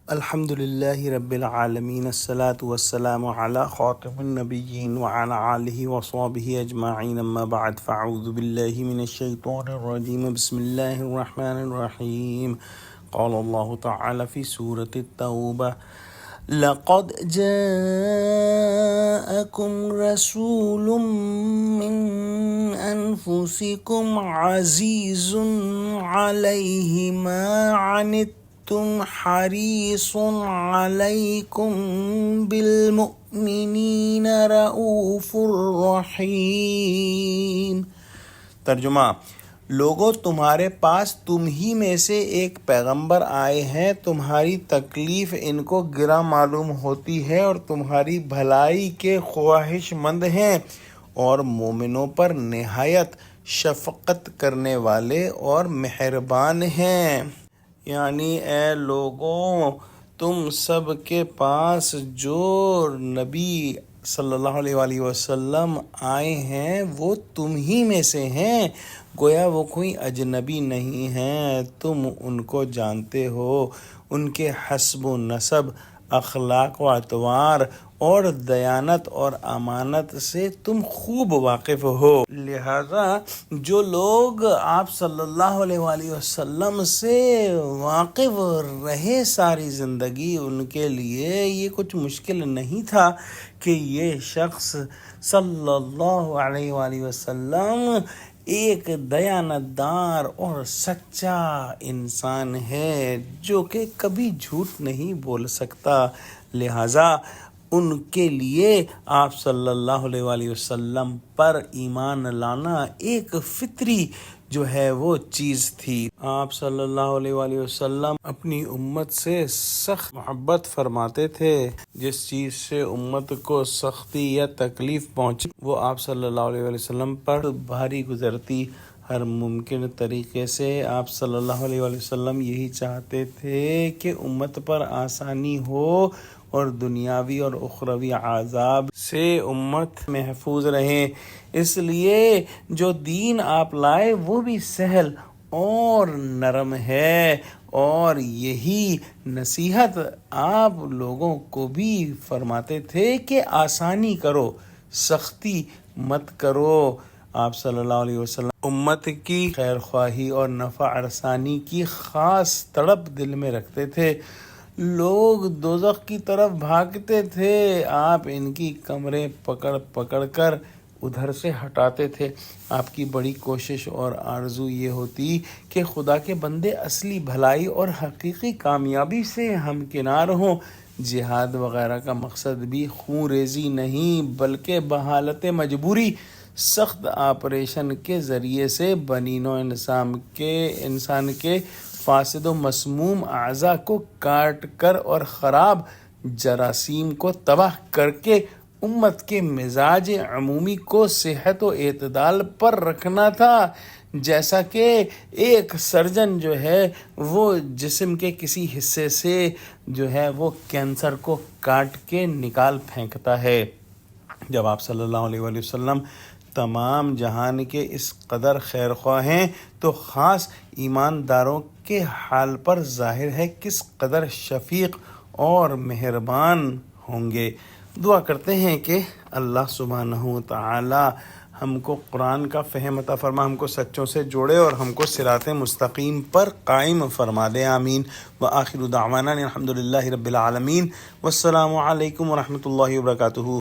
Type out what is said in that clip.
الحمد للہ رب العالمین الصلاۃ والسلام علی خاتم النبیین وعلی آلہ وصحبہ اجمعین اما بعد فاعوذ باللہ من الشیطان الرجیم بسم اللہ الرحمن الرحیم قال اللہ تعالی فی سورۃ التوبہ لقد جاءکم رسول من انفسکم عزیز علیہ ما عنتم تم حریص علیکم بالمؤمنین رؤوف الرحیم۔ ترجمہ: لوگوں، تمہارے پاس تم ہی میں سے ایک پیغمبر آئے ہیں، تمہاری تکلیف ان کو گراں معلوم ہوتی ہے اور تمہاری بھلائی کے خواہش مند ہیں، اور مومنوں پر نہایت شفقت کرنے والے اور مہربان ہیں۔ یعنی اے لوگوں، تم سب کے پاس جو نبی صلی اللہ علیہ وآلہ وسلم آئے ہیں وہ تم ہی میں سے ہیں، گویا وہ کوئی اجنبی نہیں ہیں، تم ان کو جانتے ہو، ان کے حسب و نسب، اخلاق و اطوار اور دیانت اور امانت سے تم خوب واقف ہو۔ لہذا جو لوگ آپ صلی اللہ علیہ وآلہ وسلم سے واقف رہے ساری زندگی، ان کے لیے یہ کچھ مشکل نہیں تھا کہ یہ شخص صلی اللہ علیہ وآلہ وسلم ایک دیانتدار اور سچا انسان ہے جو کہ کبھی جھوٹ نہیں بول سکتا، لہذا ان کے لیے آپ صلی اللہ علیہ وآلہ وسلم پر ایمان لانا ایک فطری جو ہے وہ چیز تھی۔ آپ صلی اللہ علیہ وآلہ وسلم اپنی امت سے سخت محبت فرماتے تھے، جس چیز سے امت کو سختی یا تکلیف پہنچی وہ آپ صلی اللہ علیہ وآلہ وسلم پر بھاری گزرتی۔ ہر ممکن طریقے سے آپ صلی اللہ علیہ وآلہ وسلم یہی چاہتے تھے کہ امت پر آسانی ہو اور دنیاوی اور اخروی عذاب سے امت محفوظ رہیں، اس لیے جو دین آپ لائے وہ بھی سہل اور نرم ہے، اور یہی نصیحت آپ لوگوں کو بھی فرماتے تھے کہ آسانی کرو، سختی مت کرو۔ آپ صلی اللہ علیہ وسلم امت کی خیر خواہی اور نفع رسانی کی خاص تڑپ دل میں رکھتے تھے۔ لوگ دوزخ کی طرف بھاگتے تھے، آپ ان کی کمریں پکڑ پکڑ کر ادھر سے ہٹاتے تھے۔ آپ کی بڑی کوشش اور آرزو یہ ہوتی کہ خدا کے بندے اصلی بھلائی اور حقیقی کامیابی سے ہمکنار ہوں۔ جہاد وغیرہ کا مقصد بھی خون ریزی نہیں بلکہ بحالت مجبوری سخت آپریشن کے ذریعے سے بنی نوع انسان کے فاسد و مسموم اعضاء کو کاٹ کر اور خراب جراثیم کو تباہ کر کے امت کے مزاج عمومی کو صحت و اعتدال پر رکھنا تھا، جیسا کہ ایک سرجن جو ہے وہ جسم کے کسی حصے سے جو ہے وہ کینسر کو کاٹ کے نکال پھینکتا ہے۔ جب آپ صلی اللہ علیہ وآلہ وسلم تمام جہان کے اس قدر خیر خواہ ہیں تو خاص ایمانداروں کے حال پر ظاہر ہے کس قدر شفیق اور مہربان ہوں گے۔ دعا کرتے ہیں کہ اللہ سبحانہ وتعالی ہم کو قرآن کا فہم عطا فرما، ہم کو سچوں سے جوڑے اور ہم کو صراط مستقیم پر قائم فرما دے، آمین۔ وآخر دعوانا الحمد للہ رب العالمین، والسلام علیکم ورحمۃ اللہ وبرکاتہ۔